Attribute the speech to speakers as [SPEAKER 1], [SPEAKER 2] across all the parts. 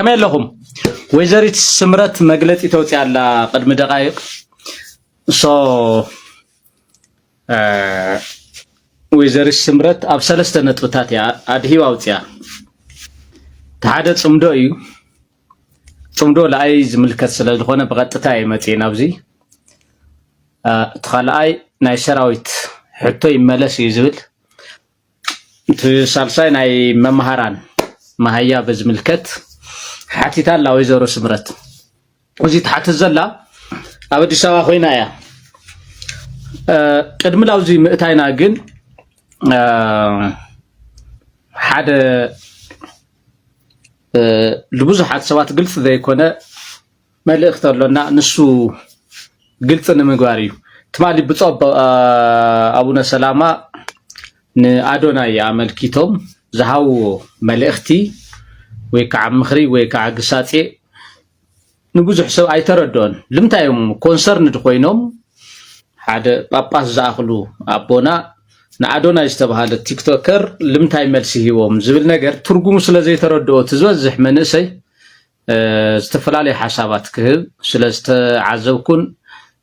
[SPEAKER 1] سمع لهم وزارة سمرت مجلتي توتي على قدم دقائق وزارة سمرت أبسلست نتقطات يا أدهي واوتيا تحدث صمدو لأي ملكت سلالخونة بغطتاي متين أبزي تخلأي ناي سراويت حتى يملس يزول تسالساي ناي ممهران ما هيا بزملكت حتى لا وزارة سمرت وزي تحت الزلا أبدي سوا خوينا يا قدم لاوزي مئتاينا جن حدا لبزحات سوات قلت ذا يكون ما اللي اختار لنا نسو قلت أنا مقاريو تمالي بتصاب أبونا سلامة نأدونا يا ملكيتهم زهاو ملختي ويكع مخري ويكع قساتي نبوزح سو أي تردون لمتى يوم كونسرن دخوينهم حدا باباس زاخلو أبونا نأدونا يستبهال التيك توكر لمتى يملسي هوم زبل نجر ترجمو سلازي تردو تزوزح منسي استفلالي حسابات كهب سلاست عزوكن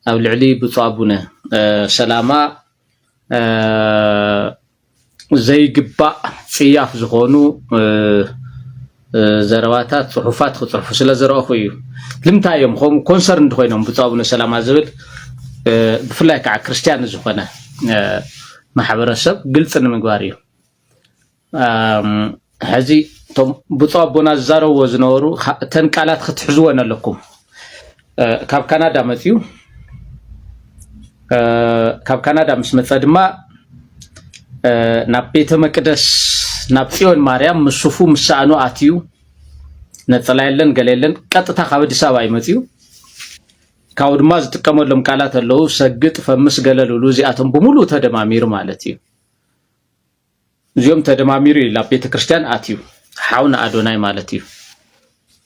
[SPEAKER 1] أو العلي بطابونا سلامة زي قباء سياف زخونو زرواتات صحفات خطرف سلازر أخوي لمتى يوم خم كونسرن دخوينهم بطابونا سلامة زبل بفلاك ع كريستيان زخونا محبرسب قلت أنا مقاريو هذه توم بطابونا الزارو وزنورو تنقالات ختحزونا لكم كاب كندا متيو كاب كندا مسمت فدما نبيت مقدس نبيون مريم مسفو مسانو اتيو نطلايلن قليلن قطتا خابد سبا يمتيو كاودما زتقملهم قالات لو سغط فمس قللو لوزياتهم بمولو تدمامير مالتي زيوم تدمامير لا بيت كريستيان اتيو حاونا ادوناي مالتي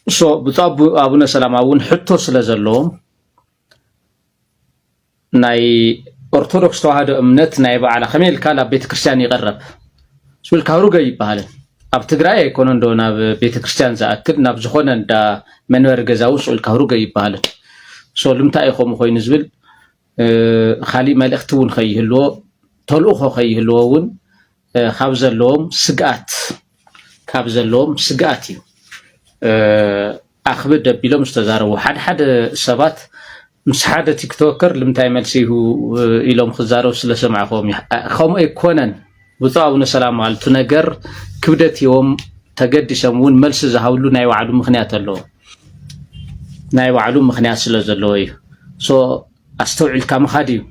[SPEAKER 1] سو بطاب ابونا سلاماون حتو سلازلهم ناي أرثوذكس توحد أمنت ناي على خميل كلا بيت كريستيان يقرب سوال كهروجا يبهالن أب تجرأي يكونون دونا بيت كريستيان زاكد نبزخونا دا منور جزاو سوال كهروجا يبهالن سو لمتى يخوم خوي نزول خالي مال اختون خيه اللو طلقه خيه اللوون خبز اللوم سقات خبز اللوم سقاتي أخبر دبيلهم استزاروا حد سبات مش حدا تيك توكر لمتى يملسيه إلهم خزاروا سلسمع خوم يكونن بطاونا سلام على تنجر كبدت يوم تجد يسمون ملس زهولو ناي وعدو مخنيات اللو ناي وعدو مخنيات سلازلوي سو استوعي كام خاديو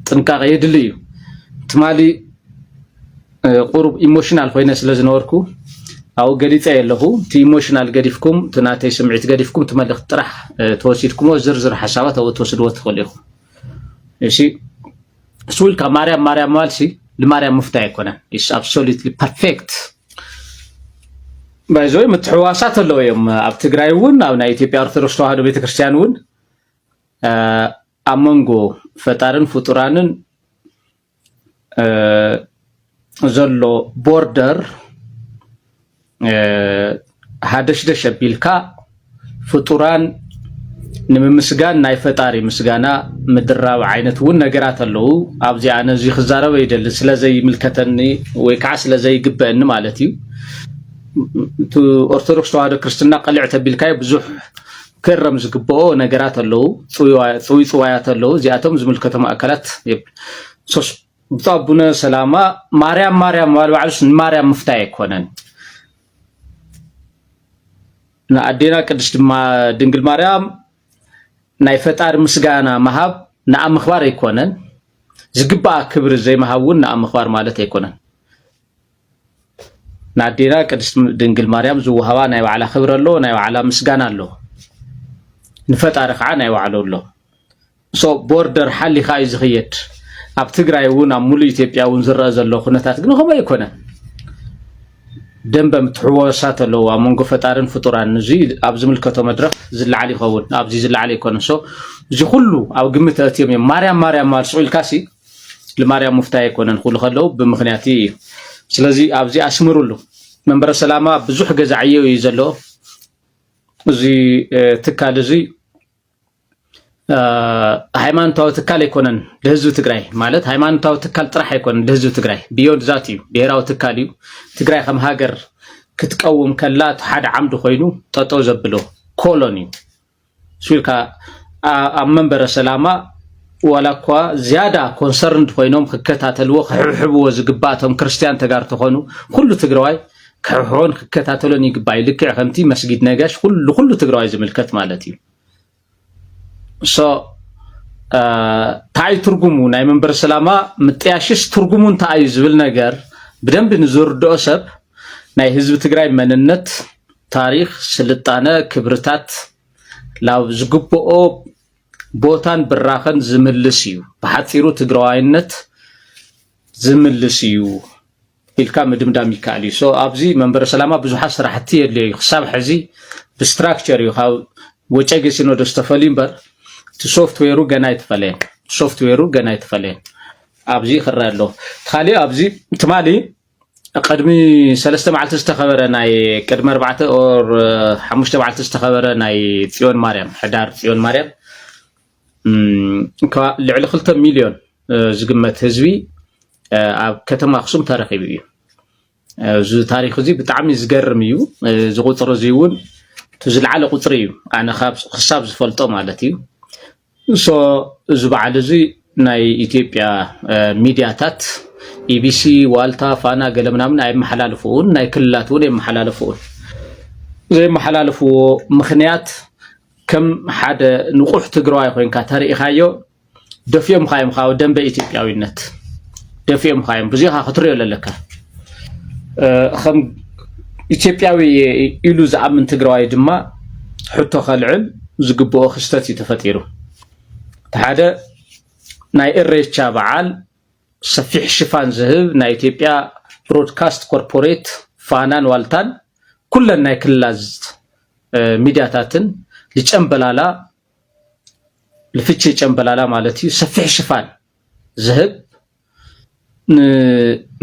[SPEAKER 1] تنكا يدليو تمالي قرب ايموشنال فاينا سلازنوركو أو قريت له تي إيموشنال قريفكم تناتي سمعت قريفكم تملك طرح توصيلكم وزرزر حسابات أو توصلوا تخليهم إيشي سؤال كماريا مالسي لماريا مفتاح يكونه is absolutely perfect بايزوي متحواسات اللو يوم أبتقرايون أو نايتي بيارثروس توهدو بيت كريستيانون أمونغو فتارن فطرانن زلو بوردر هادش بيلكا فطوران نمسغان ناي فطاري مسغانا مدراو عينت ون نغرات اللو ابزي انا زي خزارو يدل سلازي ملكتني وي كعس لزي يغبن مالتي تو أرثوذكس توحد كريستنا قلعت بيلكاي بزح كرم زغبو نغرات اللو صويات اللو زياتهم زملكتهم اكلات سوس بطابنا سلامة مريم والوعلش مريم مفتاح يكونن نأدينا كدست ما دنجل مريم ناي فتار مسغانا مهاب نعم مخبار يكونن زغبا كبر زي مهاون نعم مخبار مالت يكونن نأدينا كدست دنجل مريم زو هوا ناي على خبر له ناي على مسغانا له نفتار خا ناي وعلو له سو بوردر حلي خايز خيت اب تግራይ ውን ኣብ ሙሉ ኢትዮጵያ ውን ዝረአ ዘሎ ኩነታት ግን ከመይ ይኮነ ደንበ ምትሕወሳት ኣለዎ ኣብ መንጎ ፈጣርን ፍጡራን እዚ ኣብ ዝምልከቶ መድረክ ዝለዓል ይኸውን ኣብዚ ዝለዓል ይኮነ ሶ እዚ ኩሉ ኣብ ግምት ኣትዮም ማርያም ማለት ሱልካሲ ለማርያም ሙፍታይ ይኮነን ኩሉ ከለው ብምኽንያት ስለዚ ኣብዚ ኣስምሩሉ መንበረ ሰላማ ብዙሕ ገዛዕየው እዩ ዘሎ زي تكال زي ሃይማኖታዊ ትካል ይኮነን ለህዝብ ትግራይ ማለት ሃይማኖታዊ ትካል ጥራሕ ይኮነን ለህዝብ ትግራይ ቢዮንድ ዛት እዩ ብሔራዊ ትካል እዩ ትግራይ ከም ሃገር ክትቀውም ከላ ሓደ ዓምድ ኮይኑ ጠጠው ዘብሎ ኮሎኒ ስልካ ኣብ መንበረ ሰላማ ወላኳ ዝያዳ ኮንሰርንድ ኮይኖም ክከታተልዎ ክሕብሕብዎ ዝግባቶም ክርስቲያን ተጋርቶ ኮኑ ኩሉ ትግራዋይ ክሕብሕቦን ክከታተሎን ይግባይ ልክዕ ከምቲ መስጊድ ነጋሽ ኩሉ ትግራዋይ ዝምልከት ማለት እዩ ታይ ትርጉሙ ናይ መንበር ሰላማ ምጥያሽስ ትርጉሙን ታይ ዝብል ነገር በደንብ ንዝርድኦ ሰብ ናይ ህዝብ ትግራይ መንነት ታሪክ ስልጣነ ክብርታት ላው ዝግብኦ ቦታን ብራኸን ዝምልስ እዩ በሓፂሩ ትግራዋይነት ዝምልስ እዩ ኢልካ ምድምዳም ይካል እዩ ኣብዚ መንበር ሰላማ ብዙሓት ስራሕቲ የድልዩ ክሳብ ሕዚ ብስትራክቸር እዩ ካብ ወጨገ ሲኖዶስ ተፈሊምበር ሶፍትዌሩ ገና ይተፈለየን ኣብዚ ይኽራሎ ካሊ ኣብዚ ትማሊ ቀድሚ 3 መዓልቲ ዝተኸበረ ናይ ቅድመ 4 ኦር 5 መዓልቲ ዝተኸበረ ናይ ጽዮን ማርያም ሕዳር ጽዮን ማርያም ልዕሊ 2 ሚልዮን ዝግመት ህዝቢ ኣብ ከተማ ኣክሱም ተረኺቡ እዩ እዚ ታሪኽ እዚ ብጣዕሚ ዝገርም እዩ ዝቁፅር እዚ እውን ዝለዓለ ቁፅሪ እዩ ኣነ ክሳብ ዝፈልጦ ማለት እዩ እዚ በዓል እዚ ናይ ኢትዮጵያ ሚድያታት ኢቢሲ ዋልታ ፋና ገለ ምናምን ኣይመሓላለፉን ናይ ክልላት እውን የመሓላለፉን ዘይመሓላለፍዎ ምኽንያት ከም ሓደ ንቑሕ ትግራዋይ ኮይንካ ተሪኢኻዮ ደፍዮም ካዮም ካው ደንበ ኢትዮጵያዊነት ደፍዮም ካዮም ብዙኻ ክትሪኦ ኣለካ ከም ኢትዮጵያዊ ኢሉ ዝኣምን ትግራዋይ ድማ ሕቶ ከልዕል ዝግብኦ ክስተት ተፈጢሩ ሓደ ናይ ኢሬቻ በዓል ሰፊሕ ሽፋን ዝህብ ናይ ኢትዮጵያ ብሮድካስት ኮርፖሬት ፋናን ዋልታን ኩለን ናይ ክልላት ሚድያታትን ልጨምበላላ ልፍቺ ጨምበላላ ማለት እዩ ሰፊሕ ሽፋን ዝህብ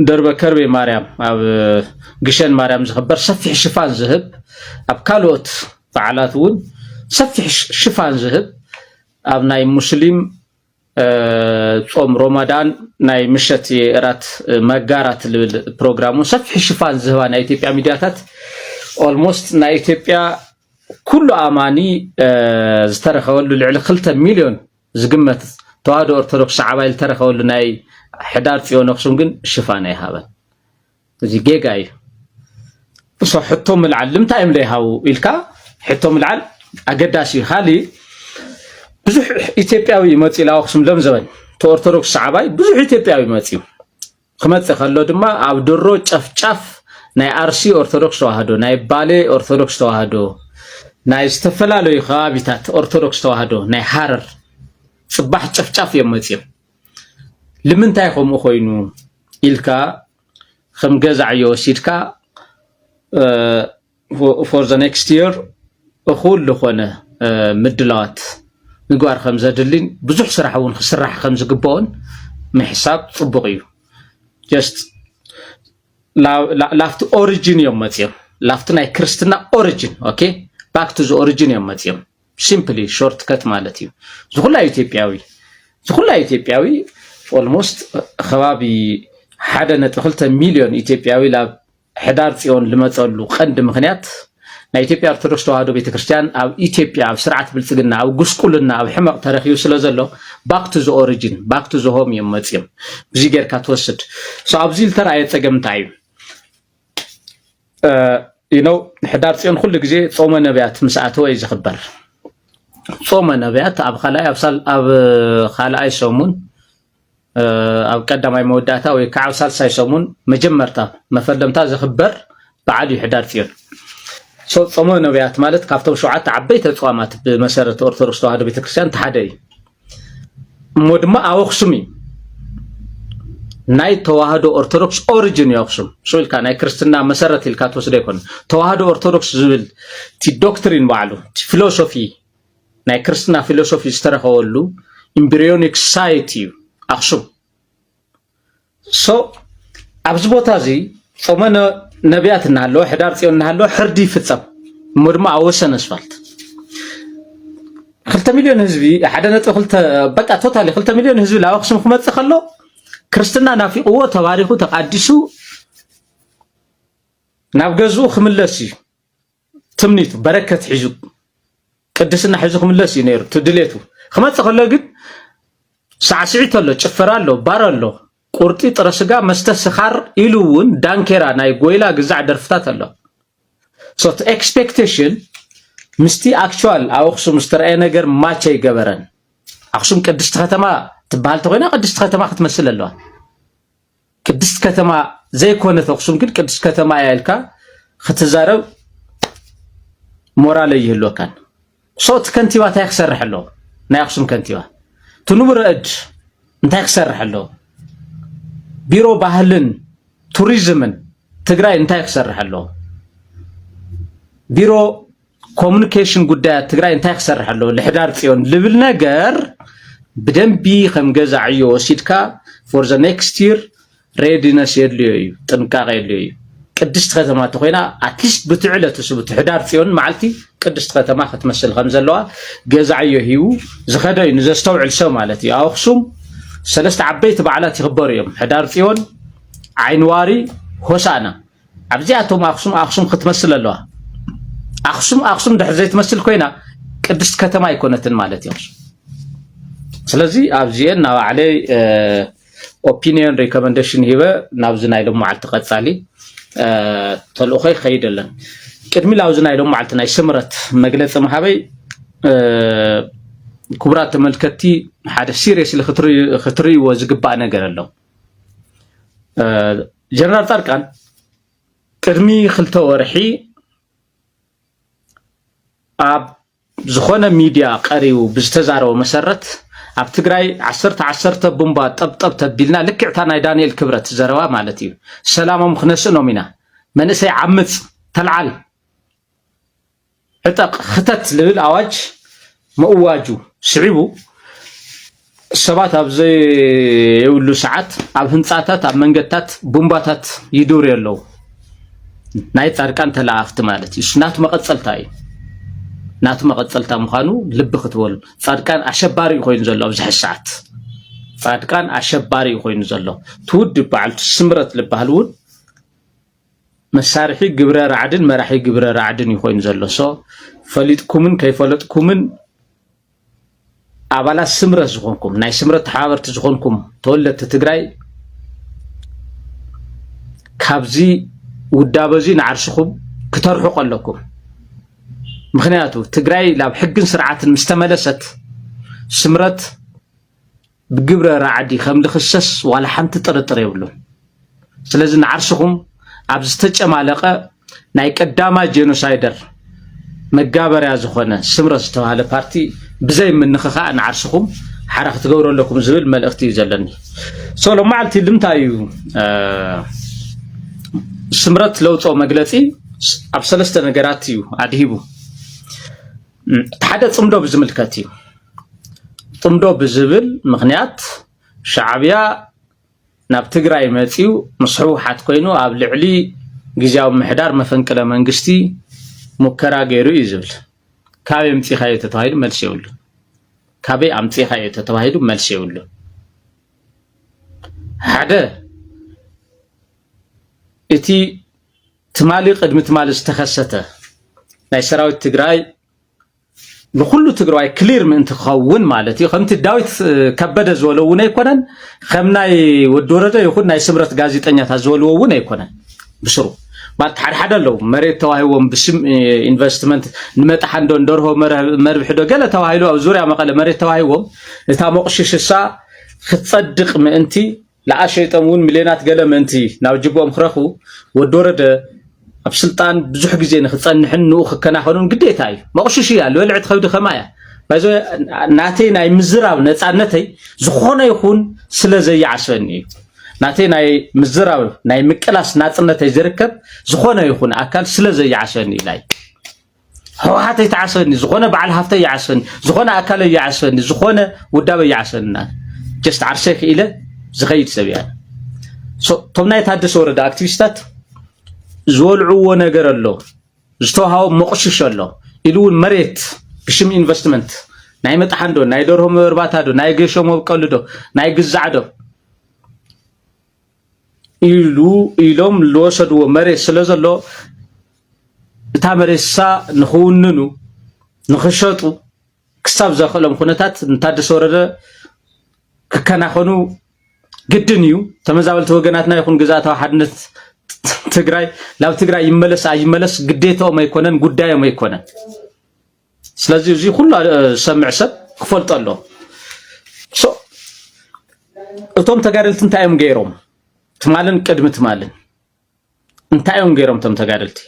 [SPEAKER 1] ደርበ ከርቤ ማርያም ኣብ ግሸን ማርያም ዝኽበር ሰፊሕ ሽፋን ዝህብ ኣብ ካልኦት በዓላት እውን ሰፊሕ ሽፋን ዝህብ ኣብ ናይ ሙስሊም ጾም ሮማዳን ናይ ምሸት የራት መጋራት ልብል ፕሮግራሙ ሰፊሕ ሽፋን ዝህባ ናይ ኢትዮጵያ ሚድያታት ኦልሞስት ናይ ኢትዮጵያ ኩሉ ኣማኒ ዝተረኸበሉ ልዕሊ 2 ሚልዮን ዝግመት ተዋህዶ ኦርቶዶክስ ዓባይል ተረኸበሉ ናይ ሕዳር ጽዮን ኣክሱም ግን ሽፋን ኣይሃበን እዚ ጌጋ እዩ ሕቶ ምልዓል ልምታይ እዮም ዘይሃቡ ኢልካ ሕቶ ምልዓል ኣገዳሲ ካሊ ብዙሕ ኢትዮጵያዊ መፂላ ኣክሱም ለም ዘበን ኦርቶዶክስ ዓባይ ብዙሕ ኢትዮጵያዊ መፂው ክመጽእ ከሎ ድማ ኣብ ድሮ ጨፍጫፍ ናይ አርሲ ኦርቶዶክስ ተዋህዶ ናይ ባሌ ኦርቶዶክስ ተዋህዶ ናይ ዝተፈላለዩ ከባቢታት ኦርቶዶክስ ተዋህዶ ናይ ሓረር ጽባሕ ጨፍጫፍ የመጽው ንምንታይ ከምኡ ኮይኑ ኢልካ ከም ገዛዕዮ ወሲድካ for the next year እኹል ዝኾነ ምድላዋት ምግባር ከም ዘድልን ብዙሕ ስራሕ እውን ክስራሕ ከም ዝግበኦን ምሕሳብ ጽቡቕ እዩ just ላፍት ኦሪጂን እዮም መጽዮም ላፍት ናይ ክርስትና ኦሪጂን ኦኬ back to the origin እዮም መጽዮም simply shortcut ማለት እዩ ዝኹላ ኢትዮጵያዊ almost ከባቢ 1.2 ሚልዮን ኢትዮጵያዊ ላብ ሕዳር ጽዮን ልመጸሉ ቀንዲ ምኽንያት ናይ ኢትዮጵያ ኦርቶዶክስ ተዋህዶ ቤተክርስቲያን ኣብ ኢትዮጵያ ኣብ ስርዓት ብልጽግና ኣብ ጉስቁልና ኣብ ሕማቅ ተረኺቡ ስለዘሎ back to the origin back to the home እዮም መጽዮም ብዙ ጌርካ ትወስድ ኣብዚ ልተራየ ጸገም እንታይ እዩ ሕዳር ጽዮን ኩሉ ግዜ ጾመ ነቢያት ምስኣተወ እዩ ዝኽበር ጾመ ነቢያት ኣብ ካልኣይ ሰሙን ኣብ ቀዳማይ መወዳእታ ወይ ከዓ ኣብ ሳልሳይ ሰሙን መጀመርታ መፈለምታ ዝኽበር በዓል እዩ ሕዳር ጽዮን ጾመ ነቢያት ማለት ካብቶም 7 ዓበይቲ ጾማት ብመሰረት ኦርቶዶክስ ተዋህዶ ቤተክርስቲያን ተሓደ እዩ እሞ ድማ ኣብ ኣክሱም እዩ ናይ ተዋህዶ ኦርቶዶክስ ኦሪጂን እዩ ኣክሱም ኢልካ ናይ ክርስትና መሰረት ኢልካ ትወስዶ ይኮን ተዋህዶ ኦርቶዶክስ ዝብል ቲ ዶክትሪን ባዕሉ ቲ ፊሎሶፊ ናይ ክርስትና ፊሎሶፊ ዝተረኸበሉ ኢምብሪዮኒክ ሳይት እዩ ኣክሱም ኣብዚ ቦታ እዚ ጾመ ነቢያት እናሃለወ ሕዳር ጽዮን እናሃለወ ሕርዲ ይፍጸም مدما أوسن أسفلت 2 مليون هزبي حدا نطق بقى توتالي 2 مليون هزبي لا أقسم خمس خلو كريستنا نافي قوة تباريخو تقدسو نابجزو خملسي تمنيت بركة حجو قدسنا حجو خملسي نير تدليتو خمس خلو قد سعسعيت له تشفرالو بارالو قرطي طرسغا مستسخر إلوون دانكيرا ناي غويلا غزع درفتات له so the expectation مستي actual أخسم مسترأي نجر ما شيء جبران أخسم قدست ختما تبالت غينا قدست ختما ختمثل الله قدست ختما زي كونت أخسم كل قدست ختما يالكا ختزارو مورالي يهلو كان صوت كنتيوا تيخسر حلو نا أخسم كنتيوا تنمر أج انت يخسر حلو بيرو باهلن توريزمن تግራይ انت يخسر حلو بيرو كوميونيكيشن ጉዳይ ትግራይ እንታይ ክሰርሕ ኣለዎ ለሕዳር ጽዮን ልብል ነገር ብደንቢ ከም ገዛዕዮ ወሲድካ for the next year readiness የድልዮ እዩ ጥንቃቄ የድልዮ እዩ ቅድስት ከተማ ተኮይና at least ብትዕለቱ ስብት ሕዳር ጽዮን ማዓልቲ ቅድስት ከተማ ክትመስል ከም ዘለዋ ገዛዕዮ ሂው ዝኸደይ ንዘስተውዕል ሰብ ማለት እዩ ኣክሱም ሰለስተ ዓበይቲ በዓላት ይኽበሩ እዮም ሕዳር ጽዮን ዓይንዋሪ ሆሳና ኣብዚኣቶም ኣክሱም ክትመስል ኣለዋ أخسم ده زي تمثل كوينا قدست كتما يكونتن مالتي أخسم سلزي أبزين ناو علي opinion recommendation هيبه ناوزنا يلوم معلتقات سالي طلقوخي خيد لن كدمي لاوزنا يلوم معلتنا يسمرت مجلس محابي كبرات ملكتي حدا سيريس اللي خطري وزقباء نقر له جنرال طارقان كدمي خلطة ورحي أب زخونة ميديا قريو بزتزارو مسرت أب تقرأي عشرة بومبا طب تبيلنا لك اعتانا دانيال كبرت زروا مالتي سلام مخنسنو منا من اسي عمت تلعال عتق ختت للأواج مؤواجو سعيبو السبات أب زي يقولوا ساعات أب هنساتات أب منقتات بومباتات يدور يلو نايت أركان تلاعفت مالتي سنات مقصلتاي ناتو مقصلتا مخانو لب ختول صادقان اشباري خوين زلو بزح الساعات صادقان اشباري خوين زلو تود بعلت سمرت لبهلون مسارحي جبر رعدن مراحي جبر رعدن يخوين زلو سو فليتكمن كيفلتكمن ابالا سمرت زخونكم ناي سمرت حابرت زخونكم تولت تግራይ ካብዚ ውዳበዚ ንዓርሽኩም ክተርሑ ቀለኩም مخنياتو تግራይ لاب حقن سرعاتن مستملست سمرت بجبر رعدي خم لخصص ولا حنت طرطر يبلو سلازم نعرشكم ابز تچمالقه ناي قداما جينوسايدر مغابر يا زخونه سمرت توهاله بارتي بزي منخخا نعرشكم حرخ تغورو لكم زبل ملختي يزلني سولو معلتي لمتايو سمرت لوطو مغلطي اب سلسته نغراتيو ادهيبو حدا صمدو بزملكاتي صمدو بزبل مخنيات شعبيا ناب تግራይ مصيو مسحوحات كوينو اب لعلي غزاو محدار مفنقله منغستي مكرا غيرو يزبل كابي امتي خايه تتوايد ملس يولو كابي امتي خايه تتوايد ملس يولو حدا اتي تمالي قدم تمال استخسته ناي سراويت تግራይ لكل تجربة كلير من تخون مالتي خمت داويت كبد زولو ونا يكونن خمناي ودورده يكون ناي سمرت غازيطنيا تزولو ونا يكونن بشرو بعد حد لو مريت تواهيوم بسم انفستمنت نمطح اندو ندرهو مربح دو قال تواهيلو او زوريا مقاله مريت تواهيوم تا مقششسا ختصدق منتي لا شيطمون مليونات قال منتي ناو جيبوم خرخو ودورده اب سلطان بزح غزي نخصنحن نو خكناخنون غديتاي مقششي يال ولعت خود خمايا بايزو ناتي ناي مزراو نصانتي زخونه يكون سلازي يعسفني ناتي ناي مزراو ناي مقلاس ناصنتي زركب زخونه يكون اكل سلازي يعسفني لاي هو حتى يتعسفني زخونه بعل هفته يعسفني زخونه اكل يعسفني زخونه ودابه يعسفنا جست عرشك الى زغيت سبيان سو تومنا يتحدث ورد اكتيفيستات زولعو نجر الله ዝተውሃቦ መቆሽሽ ኣሎ ኢሉ እውን መሬት ብሽም ኢንቨስትመንት ናይ መጣሓንዶ ናይ ደርሆ መርባታ ዶ ናይ ገሾ መብቀሉ ዶ ናይ ግዛዕ ዶ ኢሎም ልወሰድዎ መሬት ስለ ዘሎ እታ መሬትሳ ንኽውንኑ ንኽሸጡ ክሳብ ዘኽእሎም ኩነታት ታደሰ ወረደ ክከናኸኑ ግድን እዩ ተመዛበልቲ ወገናትና ይኹን ግዛእታዊ ሓድነት ትግራይ ላብ ትግራይ ይመለስ ኣይመለስ ግዴታኦም ኣይኮነን ጉዳዮም ኣይኮነን ስለዚህ እዚ ኩሉ ሰምዕ ሰብ ክፈልጦ ኣሎ እቶም ተጋደልቲ እንታይ እዮም ገይሮም ትማልን ቅድሚ ትማልን እንታይ እዮም ገይሮም እቶም ተጋደልቲ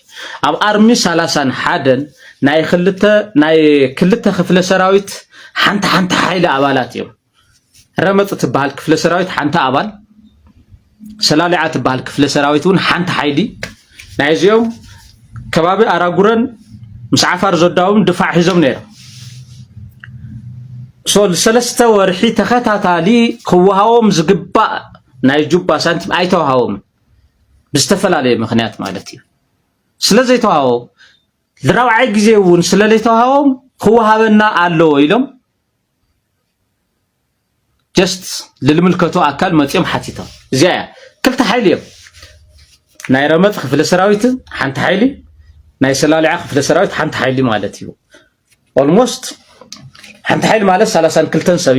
[SPEAKER 1] ኣብ ኣርሚ 31 ናይ ክልተ ክፍለ ሰራዊት ሓንቲ ሓይሊ ኣባላት እዮም ረመፅ ትበሃል ክፍለ ሰራዊት ሓንቲ ኣባል ሰላሊዓ ትበሃል ክፍለ ሰራዊት እውን ሓንቲ ሓይሊ ናይ እዚኦም ከባቢ ኣራጉረን ምስ ዓፋር ዘዳዎም ድፋዕ ሒዞም ነይሮም ሰለስተ ወርሒ ተኸታታሊ ክወሃቦም ዝግባእ ናይ ጁባ ሳንቲም ኣይተዋሃቦም ብዝተፈላለየ ምክንያት ማለት እዩ ስለዘይተዋሃቦ ዝራብዓይ ግዜ እውን ስለዘይተዋሃቦም ክወሃበና ኣለዎ ኢሎም ጀስት ልልምልከቱ ኣካል መፅኦም ሓቲቶም እዚኣ ክልተ ሓይሊ እዮም ናይ ረመፅ ክፍለ ሰራዊት ሓንቲ ሓይሊ ናይ ሰላሊዓ ክፍለ ሰራዊት ሓንቲ ሓይሊ ማለት እዩ ኦልሞስት ሓንቲ ሓይሊ ማለት 32 ሰብ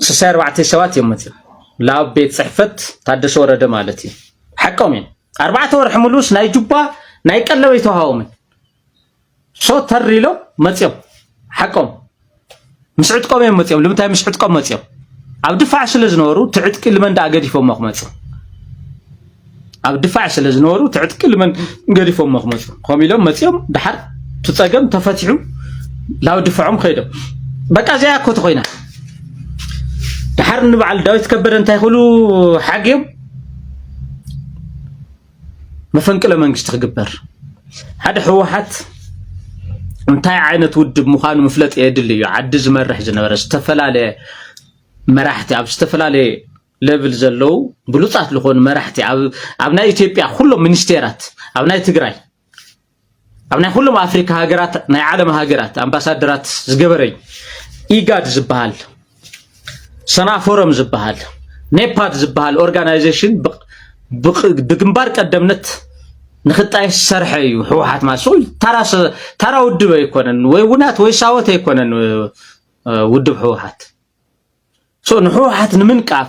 [SPEAKER 1] 64 ሰባት እዮም መፅኦም ላብ ቤት ፅሕፈት ታደሰ ወረደ ማለት እዩ ሓቆም እዮም 4 ወርሒ ሙሉስ ናይ ጁባ ናይ ቀለበ ይተዋሃቦም ሶ ተሪሎም መፅኦም ሓቆም مسعدكم يوم متيم لمتى مسعدكم متيم عبد دفاع سلزنورو تعتك لمن دا قديفهم مخمص عبد دفاع سلزنورو تعتك لمن قديفهم مخمص قوميلهم متيم دحر تصقم تفتحوا لاو دفاعهم خيدو بقى زي اكو تخوينا دحر نبعل داويت كبر انت يقولوا حاجيم مفنقله منغست تخبر هذا حوحات እንታይ ዓይነት ውድብ ምዃኑ ምፍለጥ የድልዩ ዓዲ ዝመርሕ ዝነበረ ዝተፈላለዩ መራሕቲ ኣብ ዝተፈላለዩ ሌቭል ዘለው ብሉፃት ዝኾኑ መራሕቲ ኣብ ናይ ኢትዮጵያ ኩሎም ሚኒስቴራት ኣብ ናይ ትግራይ ኣብ ናይ ኩሎም ኣፍሪካ ሃገራት ናይ ዓለም ሃገራት ኣምባሳደራት ዝገበረኝ ኢጋድ ዝበሃል ሰናፎረም ዝበሃል ኔፓድ ዝበሃል ኦርጋናይዜሽን ብግንባር ቀደምነት نخطاي سرحي حوحات ما سوي ترى ودب يكونن وي ونات وي ساوت يكونن ودب حوحات سو نحوحات نمنقاف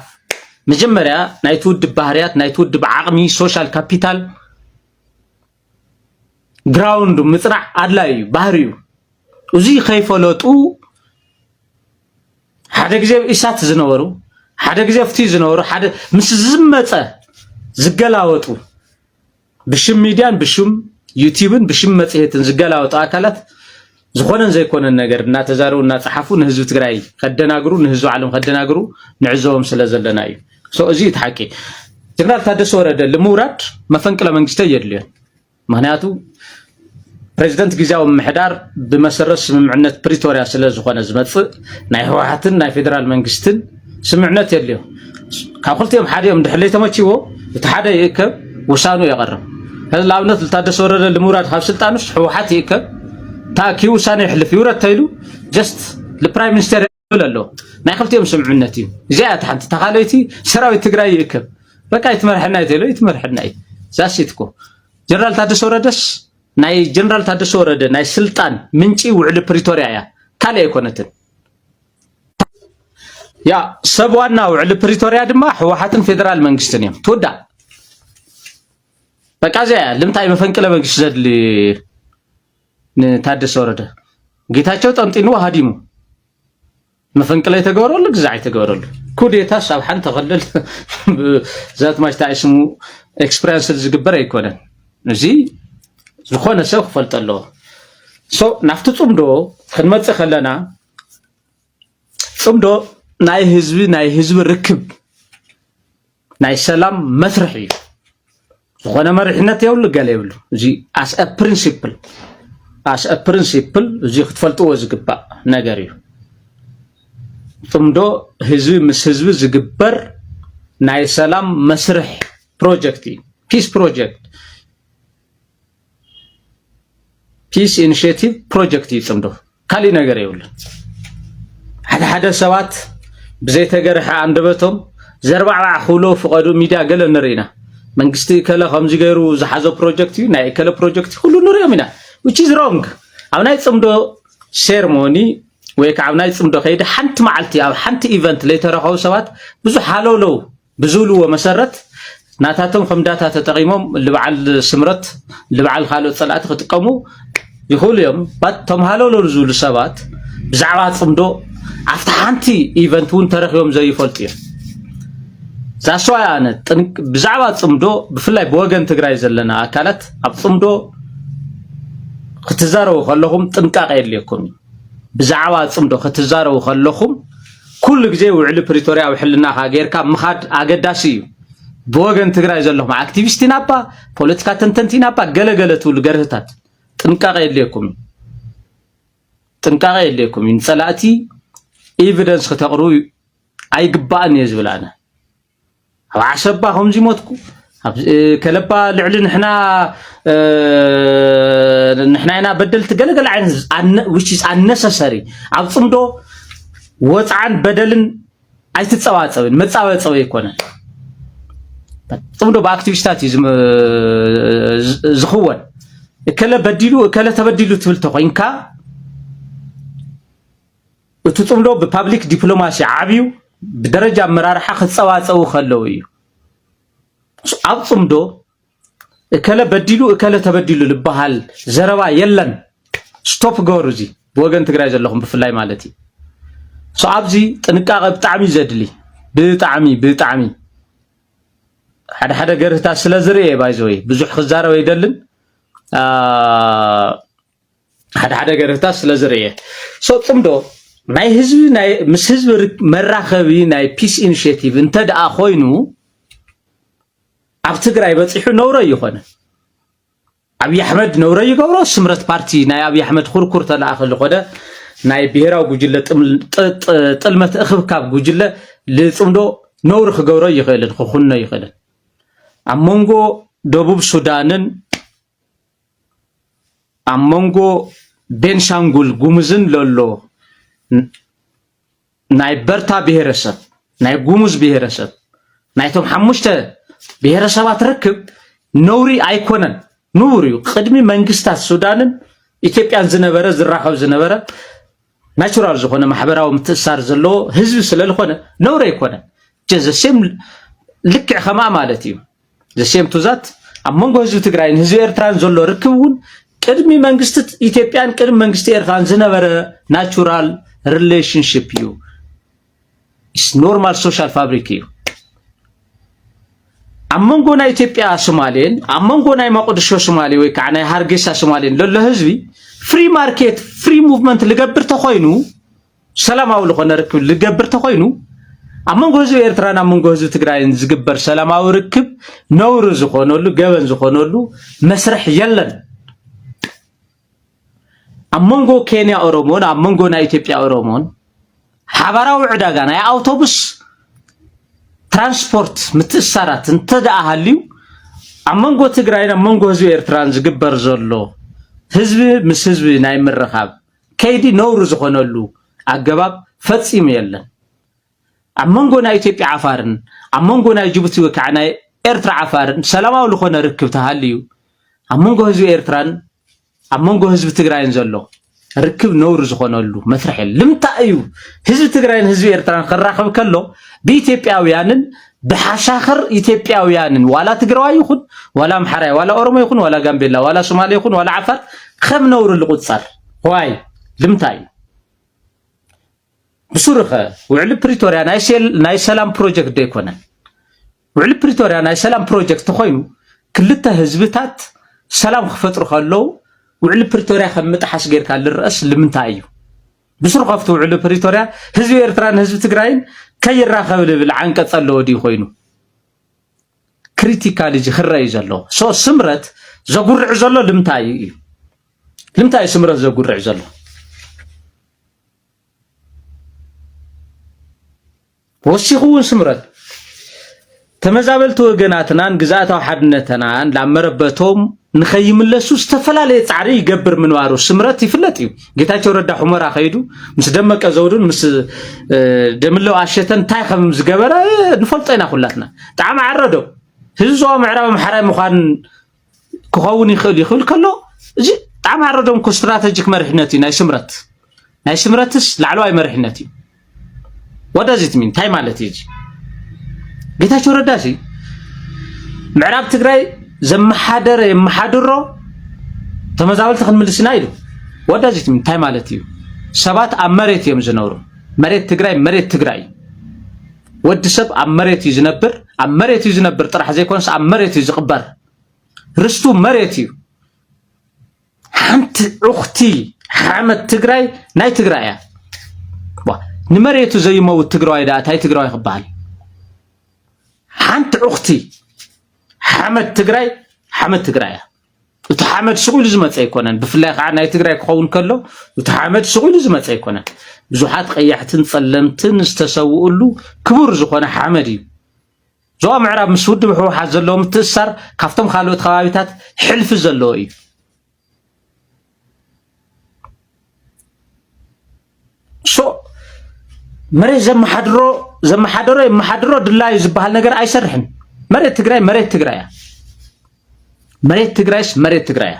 [SPEAKER 1] مجمريا نايت ودب بحريات نايت ودب عقمي سوشيال كابيتال جراوند مصرع ادلاي بحريو وزي خيفلطو حدا غزي اسات زنورو حدا غزي فتي زنورو حدا مس زمصه زغلاوطو بشم ميديان بشم يوتيوبن بشم مصيهتن زغلاوطو አካላት ዝኾነን ዘይኮነን ነገር እናተዛረቡ እናጻሐፉ ንህዝብ ትግራይ ከደናግሩ ንህዝብ ዓለም ከደናግሩ ንዕዘቦም ስለዘለና እዩ ሶ እዚ ተሐቂ ጀነራል ታደሰ ወረደ ለሙራድ መፈንቅለ መንግስት የድልዮን ምክንያቱ ፕሬዝዳንት ጊዜያዊ ምሕዳር ብመሰረት ስምምዕነት ፕሪቶሪያ ስለዝኾነ ዝመጽእ ናይ ህወሓትን ናይ ፌደራል መንግስትን ስምምዕነት የድልዮ ካብ ክልቲኦም ሓደዮም ድሕለይ ተመቺዎ እቲ ሓደ ይእከብ ወሳኑ يقرب هذا لابنت لتادس ورده لمراد خاب سلطانوس حوحات يكب تاكي وسانه يحلف يورد تايلو جست البرايم مينستر يقولوا ما خلتيهم سمعنتي جاءت حتى تخاليتي سراوي تግራይ يكب بقى يتمرحنا يتلو يتمرحنا زاسيتكو جنرال تادس وردس ناي جنرال تادس ورده ناي سلطان منشي وعلى بريتوريا يا كاله يكونتن يا سبوانا وعلى بريتوريا دما حوحاتن فيدرال منግስትን እዮም ትወዳ በቃ ዘያ ለምታይ መፈንቅለ መንግስት ዘድሊ ታደሰ ወረደ ጌታቸው ጠምጢኑ ሃዲሙ መፈንቅለ የተገበረሉ ግዛዕ የተገበረሉ ኩዴታ ሳብ ሓንተ ተኸለል ዛት ማሽታ እስሙ ኤክስፒሪየንስ ዝግበር አይኮነን እዚ ዝኾነ ሰብ ክፈልጠሎ ሶ ናፍቱ ጽምዶ ክንመጽ ከለና ጽምዶ ናይ ህዝቢ ርክብ ናይ ሰላም መስርሕ እዩ ዝኾነ መሪሕነት የውሉ ገለ ይብሉ እዚ as a principle እዚ ክትፈልጥዎ ዝግባእ ነገር እዩ ጽምዶ ህዝቢ ምስ ህዝቢ ዝግበር ናይ ሰላም መስርሕ ፕሮጀክት እዩ ፒስ ፕሮጀክት ፒስ ኢኒሺየቲቭ ፕሮጀክት ይጽምዶ ካሊ ነገር ይውልን ሓደ ሰባት ብዘይ ተገርሐ አንደበቶም ዘርባዓ ሁሎ ፍቀዱ ሚዲያ ገለ ንሪና መንግስቲ ከለ ከምዚ ገይሩ ዝሓዘ ፕሮጀክት እዩ ናይ ከለ ፕሮጀክት ሁሉ ንሪኦም ኢና which is wrong ኣብ ናይ ጽምዶ ሴርሞኒ ወይ ከዓ ኣብ ናይ ጽምዶ ከይዲ ሓንቲ መዓልቲ ኣብ ሓንቲ ኢቨንት ለይተረኸቡ ሰባት ብዙ ሓለውለው ብዙልዎ መሰረት ናታቶም ከም ዳታ ተጠቂሞም ልበዓል ስምረት ልበዓል ካልኦት ጸላእቲ ክጥቀሙ ይኽእሉ እዮም ባቶም ሓለውለው ዝብሉ ሰባት ብዛዕባ ጽምዶ ኣብታ ሓንቲ ኢቨንት እውን ተረኺቦም ዘይፈልጡ እዮም ዛስዋይ ኣነ ብዛዕባ ጽምዶ ብፍላይ ብወገን ትግራይ ዘለና ኣካላት ኣብ ጽምዶ ክትዛረቡ ከለኹም ጥንቃቄ የድልየኩም ብዛዕባ ጽምዶ ክትዛረቡ ከለኹም ኩሉ ግዜ ውዕሊ ፕሪቶሪያ ውሕልና ጌርካ ምኻድ ኣገዳሲ እዩ ብወገን ትግራይ ዘለኹም ኣክቲቪስት ናባ ፖለቲካ ተንተንቲ ናባ ገለገለ ትብሉ ገርህታት ጥንቃቄ የድልየኩም ንጸላእቲ ኤቪደንስ ከተቕርቡ ኣይግባእን እየ ዝብል ኣነ ኣብ ዓሰባ ከምዚ ሞትኩ ከለባ ልዕሊ ንሕና ኢና በደልቲ ገለገለ ዓይነት which is unnecessary ኣብ ጽምዶ ወፃዓን በደልን ኣይትጸዋጸብን መጻወጸው ይኮነን ጽምዶ በአክቲቪስታት ዝኽወን እከለ በዲሉ እከለ ተበዲሉ ትብል ተኾይንካ እቲ ጽምዶ ብፓብሊክ ዲፕሎማሲ ዓብዩ ብደረጃ መራርሓ ክጸዋጸው ከለው እዩ ኣብ ጽምዶ እከለ በዲሉ እከለ ተበዲሉ ልበሃል ዘረባ የለን ስቶፕ ገሩ እዚ ብወገን ትግራይ ዘለኹም ብፍላይ ማለት እዩ ኣብዚ ጥንቃቐ ብጣዕሚ ዘድሊ ብጣዕሚ ሓደ ገርህታት ስለ ዝርአ ባይዘወይ ብዙሕ ክዛረብ ይደልን ሓደ ገርህታት ስለ ዝርአ ጽምዶ ናይ ህዝቢ ናይ ምስ ህዝቢ መራኸቢ ናይ ፒስ ኢኒሺየቲቭ እንተደኣ ኮይኑ ኣብ ትግራይ በፂሑ ነውረ ይኾነ ኣብይ ኣሕመድ ነውረ ይገብሮ ስምረት ፓርቲ ናይ ኣብይ ኣሕመድ ኩርኩር ተላእኸ ዝኾነ ናይ ብሄራዊ ጉጅለ ጥልመት እኽብካብ ጉጅለ ልጽምዶ ነውሪ ክገብሮ ይኽእልን ክኹነ ይኽእልን ኣብ መንጎ ደቡብ ሱዳንን ኣብ መንጎ ቤንሻንጉል ጉሙዝን ለሎ ናይ በርታ ብሄረሰብ ናይ ጉሙዝ ብሄረሰብ ናይቶም ሓሙሽተ ብሄረሰባት ርክብ ነውሪ ኣይኮነን ንቡር እዩ ቅድሚ መንግስታት ሱዳንን ኢትዮጵያን ዝነበረ ዝራኸብ ዝነበረ ናቹራል ዝኾነ ማሕበራዊ ምትእስሳር ዘለዎ ህዝቢ ስለዝኾነ ነውሪ ኣይኮነን ዘሴም ልክዕ ከማ ማለት እዩ ዘሴም ቱዛት ኣብ መንጎ ህዝቢ ትግራይን ህዝቢ ኤርትራን ዘሎ ርክብ እውን ቅድሚ መንግስቲ ኢትዮጵያን ቅድሚ መንግስቲ ኤርትራን ዝነበረ ናቹራል ሪሌሽንሺፕ እዩ ኢስ ኖርማል ሶሻል ፋብሪክ እዩ ኣብ መንጎ ናይ ኢትዮጵያ ሶማሌን ኣብ መንጎ ናይ መቅድሾ ሶማሌ ወይ ከዓ ናይ ሃርጌሳ ሶማሌን ለሎ ህዝቢ ፍሪ ማርኬት ፍሪ ሙቭመንት ልገብር ተኾይኑ ሰላማዊ ዝኾነ ርክብ ልገብር ተኾይኑ ኣብ መንጎ ህዝቢ ኤርትራን ኣብ መንጎ ህዝቢ ትግራይን ዝግበር ሰላማዊ ርክብ ነውሪ ዝኾነሉ ገበን ዝኾነሉ መስርሕ የለን ኣብ መንጎ ኬንያ ኦሮሞን ኣብ መንጎ ናይ ኢትዮጵያ ኦሮሞን ሓባራዊ ዕዳጋ ናይ ኣውቶቡስ ትራንስፖርት ምትእስሳራት እንተደኣ ሃልዩ ኣብ መንጎ ትግራይን ኣብ መንጎ ህዝቢ ኤርትራን ዝግበር ዘሎ ህዝቢ ምስ ህዝቢ ናይ ምርኻብ ከይዲ ነውሪ ዝኾነሉ ኣገባብ ፈጺሙ የለን ኣብ መንጎ ናይ ኢትዮጵያ ዓፋርን ኣብ መንጎ ናይ ጅቡቲ ወይ ከዓ ናይ ኤርትራ ዓፋርን ሰላማዊ ዝኾነ ርክብ ተሃልዩ ኣብ መንጎ ህዝቢ ኤርትራን ኣብ መንጎ ህዝቢ ትግራይን ዘሎ ርክብ ነውሪ ዝኾነሉ መስርሕ ልምንታይ እዩ ህዝቢ ትግራይን ህዝቢ ኤርትራን ክራኸብ ከሎ ብኢትዮጵያውያንን ብሓሻኽር ኢትዮጵያውያንን ዋላ ትግራዋይ ይኹን ዋላ ኣምሓራይ ዋላ ኦሮሞ ይኹን ዋላ ጋምቤላ ዋላ ሶማሌ ይኹን ዋላ ዓፋር ከም ነውሪ ልቁጻር ዋይ ልምንታይ ብሱርኸ ውዕሊ ፕሪቶሪያ ናይ ሰላም ፕሮጀክት ደይኮነን ውዕሊ ፕሪቶሪያ ናይ ሰላም ፕሮጀክት ኮይኑ ክልተ ህዝብታት ሰላም ክፈጥሩ ከለው ውዕሊ ፕሪቶሪያ ከም ምጥሓስ ጌርካ ልርአስ ልምንታይ እዩ ብሱር ከፍቱ ውዕሊ ፕሪቶሪያ ህዝቢ ኤርትራን ህዝቢ ትግራይን ከይራኸብ ልብል ዓንቀጽ ኣለዎ ድዩ ኮይኑ ክሪቲካል እዚ ክረአዩ ዘሎ ስምረት ዘጉርዕ ዘሎ ልምንታይ እዩ ልምንታይ ስምረት ዘጉርዕ ዘሎ ወሲኹ እውን ስምረት ተመዛበልቱ ወገናትናን ግዛታው ሓድነተናን ላመረበቶም ንኸይምለሱ ዝተፈላለየ ጻዕሪ ይገብር ምንዋሩ ስምረት ይፍለጥ እዩ ጌታቸው ረዳ ሑመራ ኸይዱ ምስ ደመቀ ዘውዱን ምስ ደምለው አሸተን ታይ ከም ዝገበረ ንፈልጦ ኢና ኩላትና ጣዕማ ዓረዶ ህዝቦ ምዕራብ ምሕራይ ምዃን ክኸውን ይኽእል ከሎ እዚ ጣዕማ ዓረዶም ኮ ስትራቴጂክ መሪሕነት እዩ ናይ ስምረትስ ላዕለዋይ መሪሕነት እዩ what does it mean ታይ ማለት እዩ ጌታቸው ረዳ ሲ ምዕራብ ትግራይ ዘመሓደረ የመሓድሮ ተመዛበልቲ ክንምልስና ኢሉ what does it mean ታይ ማለት እዩ ሰባት ኣብ መሬት እዮም ዝነብሩ መሬት ትግራይ ወዲ ሰብ ኣብ መሬት እዩ ዝነብር ኣብ መሬት እዩ ዝነብር ጥራሕ ዘይኮንስ ኣብ መሬት እዩ ዝቕበር ርስቱ መሬት እዩ ሓንቲ ዑኽቲ ሓመት ትግራይ ናይ ትግራይ እያ ንመሬቱ ዘይመውት ትግራይ ዳ ታይ ትግራይ ይኽበሃል ሓንቲ ዑኽቲ ሓመት ትግራይ እያ እቲ ሓመድ ስቑኢሉ ዝመፀ ኣይኮነን ብፍላይ ከዓ ናይ ትግራይ ክኸውን ከሎ እቲ ሓመድ ስቑኢሉ ዝመፀ ኣይኮነን ብዙሓት ቀያሕትን ጸለምትን ዝተሰውኡሉ ክቡር ዝኾነ ሓመድ እዩ ዞባ ምዕራብ ምስ ውድብ ሕወሓት ዘለዎ ምትእስሳር ካብቶም ካልኦት ከባቢታት ሕልፊ ዘለዎ እዩ መሬት ዘመሓደሮ ድላዩ ዝበሃል ነገር ኣይሰርሕን መሬት ትግራይ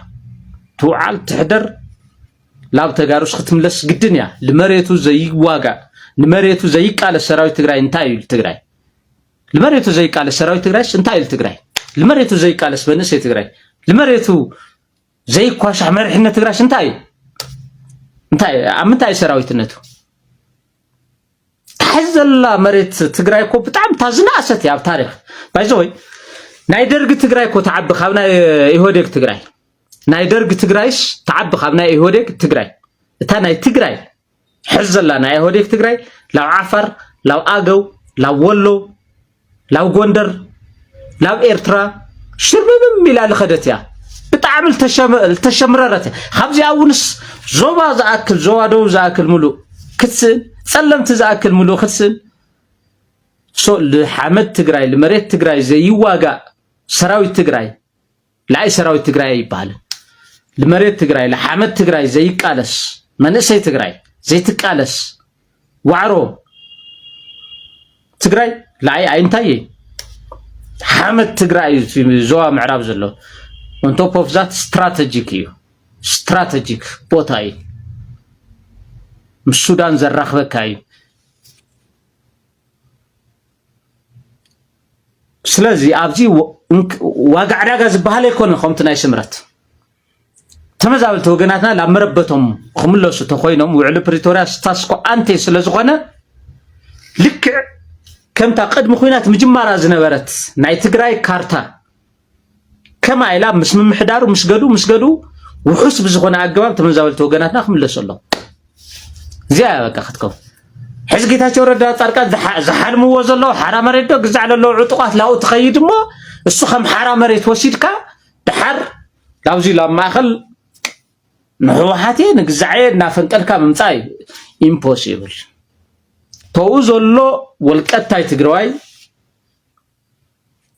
[SPEAKER 1] ትውዓል ትሕደር ላብ ተጋሩስ ክትምለስ ግድን እያ ለመሬቱ ዘይዋጋእ ንመሬቱ ዘይቃለስ ሰራዊት ትግራይ እንታይ እዩ ትግራይ ለመሬቱ ዘይቃለስ ሰራዊት ትግራይ እንታይ እዩ ትግራይ ለመሬቱ ዘይቃለስ በንእሰይ ትግራይ ለመሬቱ ዘይኳሻሕ መሪሕነት ትግራይ እንታይ ኣምንታይ ሰራዊትነቱ حزلا مريت تجري كو بتعم تازنا أسات يا بتاريخ بايزوي نايدرج تجري كو تعب خابنا يهودك تجري نايدرج تجريش تعب خابنا يهودك تجري تاني تجري حزلا نا يهودك تجري لو عفر لو أجو لو ولو لو غندر لو إيرترا شربهم ميلاد خدتيا بتعمل تشمررته خبزي أونس زوبا زاكل ملو كتسن سلمت زاكل ملو خدسن سو لحمد تجراي لمريت تجراي زي يواجع سراوي تجراي لا سراوي تجراي يبال لمريت تجراي لحمد تجراي زي قالس منسي تجراي زي تقالس وعرو تجراي لا عينتاي حمد تجراي في زوا معراب زلو on top of that strategic بوتاي السودان زرخ بكاي سلازي ابزي واقع داغا زبحال يكون خمتنا يسمرت تمزابلت وغناتنا لامربتهم خملوس تخوينهم وعلى بريتوريا ستاسكو انتي سلازغونه لك كم تقدم خوينات مجمارا زنبرت ناي تግራይ كارتا كما إلى مسم محدارو مسجدو وحسب زغونه اغباب تمزابلت وغناتنا خملوسلو زي بقى خدكم حز ጌታቸው ረዳ ጻርቃት زحلمو ዘሎ حرا مريت دو ግዛዕ ዘሎ ዕጡቃት ላው ትኸይድሞ እሱ ከም حرا مريت ወሲድካ ድሓር ላውዚ ለማኸል ንሕወሓቴ ንግዛዕ እናፈንቀልካ ምምጻይ ኢምፖሲብል ተው ዘሎ ወልቀታይ ትግራይ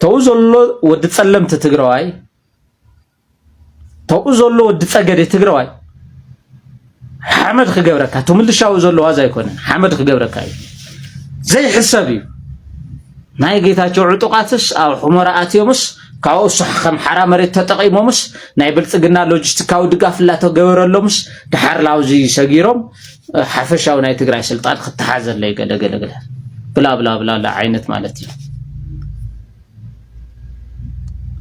[SPEAKER 1] ተው ዘሎ ወድ ጸለምት ትግራይ ተው ዘሎ ወድ ጸገደ ትግራይ حمد خجبرك تملشاو زلو هذا يكون حمد خجبرك زي حسابي ما يجيتاچو عطقاتس او حمراتيومس كاو صحخم حرام مريت تطقيمومس ناي بلصغنا لوجيستيكاو دغافلاته غبرلومس دحر لاوزي سغيروم حفشاو ناي تግራይ سلطان ከተሓዘለ ይገደገደገ بلا بلا بلا لا عينت مالتي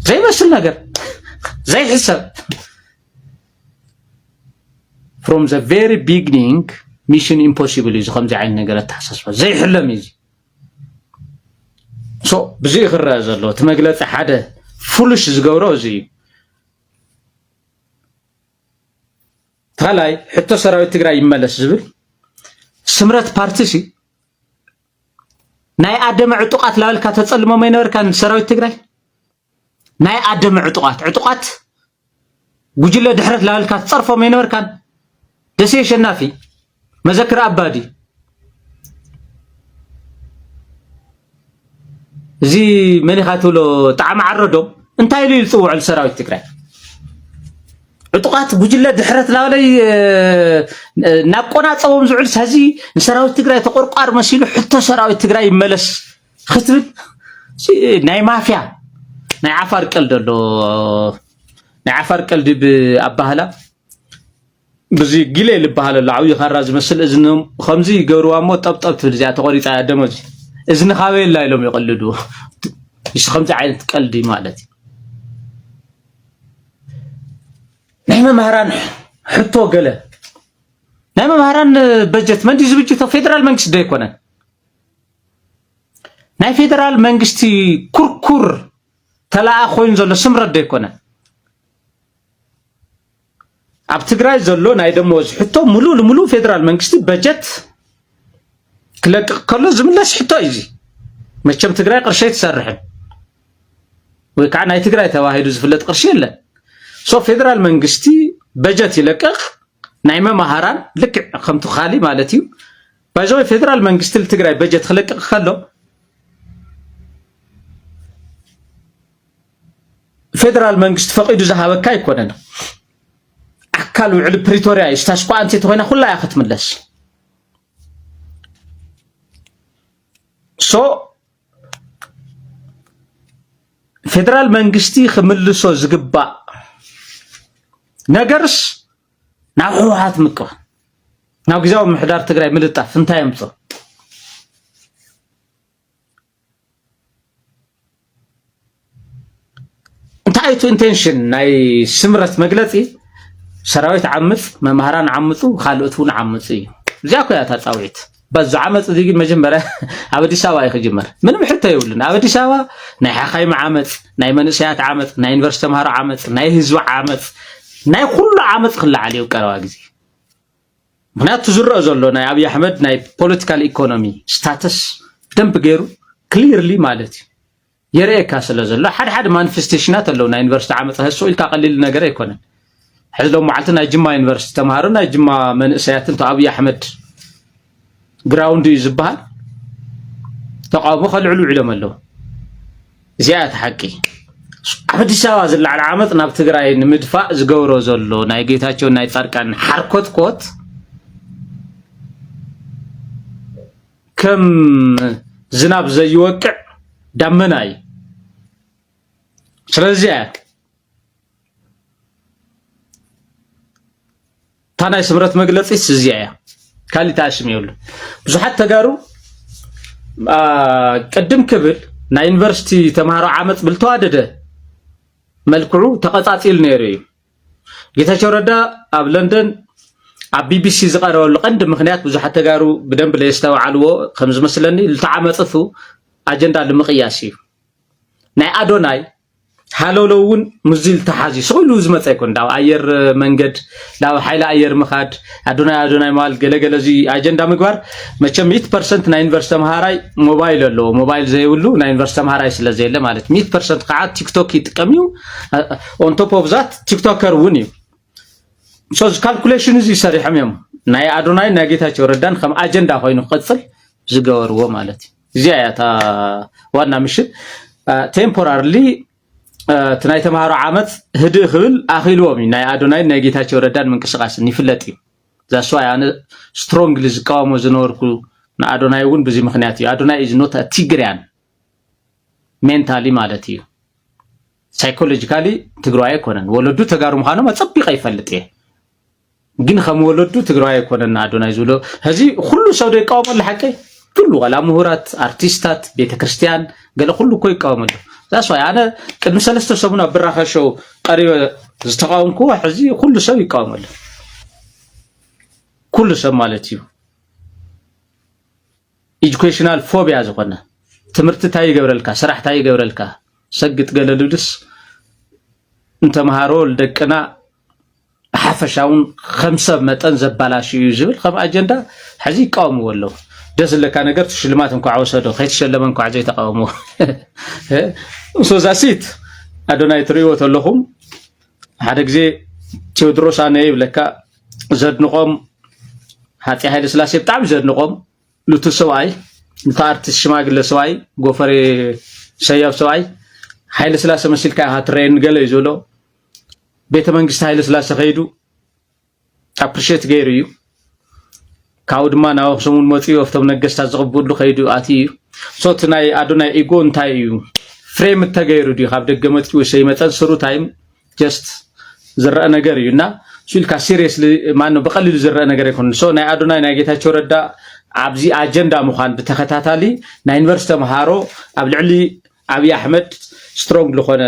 [SPEAKER 1] زي مسل ነገር زي حساب from the very beginning mission impossible is خمسة عين نقرأت تحسسها زي حلم يجي so بزي خرّا زلوا تمقلت حدا فلش زجورو زي تلاي حتى سراوي تقرأ يملس زبل سمرت بارتسي ناي آدم عطقات لا لك تتصل ما ينور كان سراوي تقرأ ناي آدم عطقات وجل دحرت لا لك تصرفه ما ينور كان دسي شنافي مذكر أبادي زي من يخاتلو طعم عردهم انتي لي يصوع السراويت تግራይ عطقات ጉጅለ ድሕረት ላውለይ ናብ ቆናጸቦም ዝዑል ሳዚ ንሰራዊት ትግራይ ተቆርቋር መሲሉ ሕቶ ሰራዊት ትግራይ ይመለስ ክትብል ናይ ማፍያ ናይ ዓፋር ቀልደሎ ናይ ዓፋር ቀልዲ ብአባህላ ብዙ ግለ ልባህላ ለዓው ይخራ ዝመስል እዝንም ከምዚ ይገብርዋሞ ጠብጠብ ትብል ዚያ ተቆሪጣ ደሞዚ እዝን ኻበይ ላይ ሎም ይቀልዱ እሺ ከምዚ ዓይነት ቀልዲ ማለት نحن مهران حطو قله نحن مهران بجت من دي زبجته فيدرال منكس ده يكونه ناي فيدرال منكستي كركر تلا خوين زلو سمرد ده يكونه اب تግራይ ዘሎ ናይ ደሞዝ ሕቶ ሙሉ ፌደራል መንግስቲ በጀት ክለቅ ከሎ ዝምለስ ሕቶ እዩ መቸም ትግራይ ቅርሺ ተሰርሕ ወይ ከዓ ናይ ትግራይ ተዋሂዱ ዝፍለጥ ቅርሺ የለ سو فيدرال منغستي بجت يلقق نايمه مهاران لك خمتو خالي مالتي باجو فيدرال منغستي لتግራይ بجت خلقق خلو فيدرال منغست فقيدو زهابك يكونن اكلو على بريتوريا يستاشقو انت تخينا كلها ياخت ملس سو فيدرال منغستي خملسو زغبا ነገርስ ናብ ህወሓት ምቀባ ናብ ግዛው ምሕዳር ትግራይ ምልጣፍ እንታይ የምጾ እንታይቱ ኢንቴንሽን ናይ ስምረት መግለጺ ሰራዊት ዓምጽ መማህራን ዓምጹ ካልኦቱን ዓምጽ እዩ እዚያ ኮያ ታጣውዒት በዛ ዓመጽ ዲግ መጀመሪያ ኣብ አዲስ አበባ ይخجمر ምንም ሕቶ ይውልና ኣብ አዲስ አበባ ናይ ሓኻይ ዓመጽ ናይ መንእሰያት ዓመጽ ናይ ዩኒቨርሲቲ ተማሃሮ ዓመጽ ናይ ህዝብ ዓመጽ ናይ ኩሉ ዓመጽ ክላዓል ይቀርባ ግዜ ምክንያቱ ዝረአ ዘሎ ናይ አብይ አሕመድ ናይ ፖለቲካል ኢኮኖሚ ስታተስ ደምብ ገይሩ ክሊርሊ ማለት የረኤካ ስለ ዘሎ ሓደ ማኒፌስቴሽናት አለው ናይ ዩኒቨርሲቲ ዓመጽ ህሶ ኢልካ ቀሊል ነገር አይኮነን ሕዝሎ ማዓልት ናይ ጅማ ዩኒቨርሲቲ ተማሃሮ ናይ ጅማ መንእሰያትን አብይ አሕመድ ግራውንድ ይዝባል ተቃውሞ ከልዕሉ ዒሎም አለው ዚያት ሐቂ አዲስ አበባ ዝላዓለ ዓመጽ ናብ ትግራይ ንምድፋእ ዝገብሮ ዘሎ ናይ ጌታቸው ናይ ጻርቃን ሓርኮት ኮት ከም ዝናብ ዘይወቅዕ ዳመናይ ስለዚህ ታናይ ስምረት መግለጽስ እዚያ ካሊታሽም ይውል ብዙሓት ተጋሩ ቀድም ክብል ናይ ዩኒቨርሲቲ ተማሃሮ ዓመጽ ብልተዋደደ መልክዑ ተቀጻጺል ነይሩ ጌታቸው ረዳ ኣብ ለንደን ኣብ ቢቢሲ ዝቀረበሉ ቀንዲ ምክንያት ብዙሓት ተጋሩ ብደንብ ለይስተውዓልዎ ከም ዝመስለኒ ልተዓመጽፉ አጀንዳ ለምቅያስ እዩ ናይ አዶናይ ሃሎሎውን ሙዚል ተሓዚ ሰውሉ ዝመጽ አይኮን ዳው አየር መንገድ ዳው ኃይለ አየር መኻድ አዶናይ ማል ገለገለዚ አጀንዳ ምግባር መቸም 100% ናይ ዩኒቨርሲቲ ተማሃራይ ሞባይል አሎ ሞባይል ዘይውሉ ናይ ዩኒቨርሲቲ ተማሃራይ ስለዘይለ ማለት 100% ከዓ ቲክቶክ ይጥቀሚው ኦን ቶፕ ኦፍ ዛት ቲክቶከር ውን እዩ ሶ ካልኩሌሽን እዚ ሰሪሕም እዮም ናይ አዶናይ ናይ ጌታቸው ረዳን ከም አጀንዳ ኮይኑ ቅጽል ዝገበርዎ ማለት እዚያ ያታ ዋና ምሽት ቴምፖራሪሊ ትናይ ተማሃሮ ዓመጽ ህድእ ክብል አኺልዎም ናይ አዶናይ ናይ ጌታቸው ረዳን መንቀሳቀስ ንፍለጥ እዩ ዛስዋ ያነ ስትሮንግሊ ዝቃወሞ ዝነበርኩ ናይ አዶናይ ውን በዚ ምክንያት እዩ አዶናይ ኢዝ ኖት አ ቲግሪያን ሜንታሊ ማለት እዩ ሳይኮሎጂካሊ ትግራይ አይኮነን ወለዱ ተጋሩ ምኻኖ መጽቢቅ ይፈልጥ ግን ከም ወለዱ ትግራይ አይኮነን አዶናይ ዝብሎ ህዚ ሁሉ ሰው ደይቃወሞ ለሐቀ ሁሉ ወላ ምሁራት አርቲስታት ቤተክርስቲያን ገለ ሁሉ ኮ ይቃወሙ ዛስዋ ያነ ቅድም ሰለስተ ሰሙና ብራኸሸው ቀሪበ ዝተቃወምኩ ሕዚ ሁሉ ሰው ይቃወማል ኩሉ ሰው ማለት እዩ ኤጁኬሽናል ፎቢያ ዝኾነ ትምህርት ታይ ይገብረልካ ስራሕ ታይ ይገብረልካ ሰግጥ ገለልድስ እንተማሃሮ ለደቅና ሓፈሻውን خمسة መጠን ዘባላሽ እዩ ዝብል ከም አጀንዳ ሕዚ ይቃወሙ ወለው ደስ ለካ ነገር ሽልማት እንኳን ወሰዶ ከይተሸለመ እንኳን ዘይ ተቃወሙ ሶዛሲት አዶናይ ትሪዎ ተለኹም ሓደ ግዜ ቴዎድሮስ አነይ ብለካ ዘድንቆም ሃጤ ኃይለ ሥላሴ በጣም ዘድንቆም ሉቱ ሰዋይ እንተ አርቲስት ሽማግለ ሰዋይ ጎፈሬ سياب سواي حيل سلاسة مسلك هاترين قال يزولو بيت منجست حيل سلاسة خيدو appreciate غيريو كاود ما ناو سمون موتيو افتم نجست زغبود له خيدو اتي صوت ناي ادوناي ايغو انتايو فريم تغيرو دي خاب دغمت وسي متن سرو تايم جست زرا ነገር ይና ሱልካ ሲሪየስሊ ማን በቀልሉ ዘራ ነገር ይኮን ሶ ናይ አዶናይ ናይ ጌታቸው ረዳ አብዚ አጀንዳ ምዃን በተከታታሊ ናይ ዩኒቨርሲቲ ተማሃሮ ኣብ ልዕሊ አብይ አህመድ ስትሮንግ ለኾነ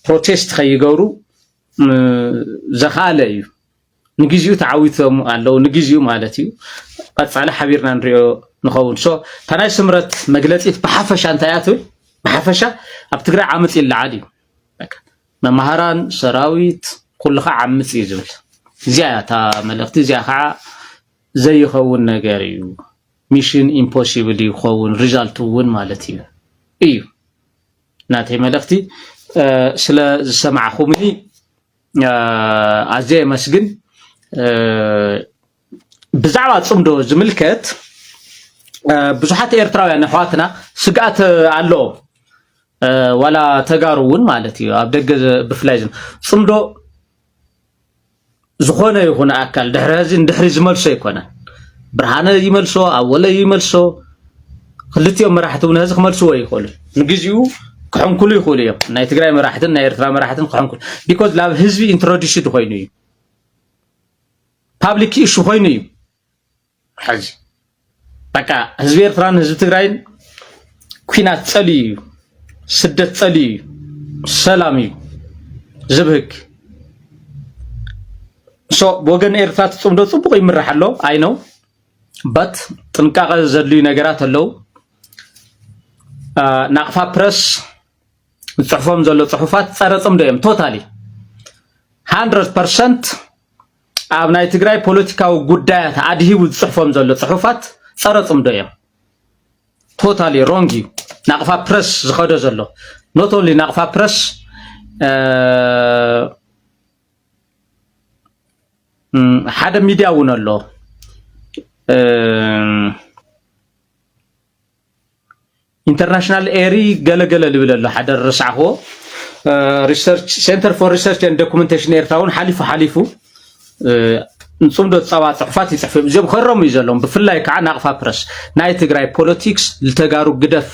[SPEAKER 1] ፕሮቴስት ከይገብሩ ዘኻለ እዩ ንግዚኡ ተዓዊቶም አለው ንግዚኡ ማለት እዩ ቀጻለ ሓቢርና ንሪኦ ንኸውን ሶ ታናይ ስምረት መግለጺት በሐፈሻ እንታያቱል በሐፈሻ ኣብ ትግራይ ዓመጽ ይልዓል እዩ መማሃራን ሰራዊት ኩልኻ ዓመጽ ይዝብል ዚያታ መልእክቲ ዚያ ከዓ ዘይኸውን ነገር እዩ ሚሽን ኢምፖሲብል ይኸውን ሪዛልቱ ውን ማለት እዩ እዩ ናተይ መልእክቲ ስለ ዝሰማዕኹምኒ ኣዘይ መስግን ብዛዕባ ጽምዶ ዝምልከት ብዙሓት ኤርትራውያን ኣሕዋትና ስጋት ኣሎ ወላ ተጋሩውን ማለት እዩ ኣብ ደገ ብፍላይ ጽምዶ ዝኾነ ይኹን ኣካል ድሕሪ ዝመልሶ ይኮነ ብርሃነ ይመልሶ ኣወለ ይመልሶ ክልቲኦም መራሕቲ ነዚ ክመልስዎ ይኽእሉ ንግዚኡ ክሕንኩሉ ይኽእሉ እዮም ናይ ትግራይ መራሕትን ናይ ኤርትራ መራሕትን ክሕንኩሉ ቢኮዝ ላብ ህዝቢ ኢንትሮዲውስድ ኮይኑ እዩ ፓብሊክ ኢሹ ኮይኑ እዩ ሕዚ በቃ ህዝቢ ኤርትራን ህዝቢ ትግራይን ኩናት ጸልዩ ስደት ጸልዩ ሰላም እዩ ዝብህግ ሶ ወገን ኤርትራ ጽምዶ ጽቡቕ ይምራሕ ኣሎ አይ ነው በት ጥንቃቄ ዘድልዩ ነገራት ኣለው ናቅፋ ፕረስ ጽሑፎም ዘሎ ጽሑፋት ጸረ ጽምዶ እዮም ቶታሊ 100% ኣብ ናይ ትግራይ ፖለቲካዊ ጉዳያት ኣድሂቡ ጽሑፎም ዘሎ ጽሑፋት ጸረ ጽምዶ እዮም ቶታሊ ሮንግ እዩ ናቅፋ ፕረስ ዝኸደ ዘሎ ኖት ኦንሊ ናቅፋ ፕረስ ሓደ ሚድያ ውን ኣሎ ኢንተርናሽናል ኤሪ ገለገለ ልብል ኣሎ ሓደ ርስዓኽዎ ሪሰርች ሴንተር ፎር ሪሰርች ኤንድ ዶኩሜንቴሽን ኤርትራውን ሓሊፉ ንጽምዶ ጸባ ጽሑፋት ይጽሕፍ እዚኦም ከረሙ እዩ ዘሎም ብፍላይ ከዓ ናቅፋ ፕረስ ናይ ትግራይ ፖለቲክስ ልተጋሩ ግደፍ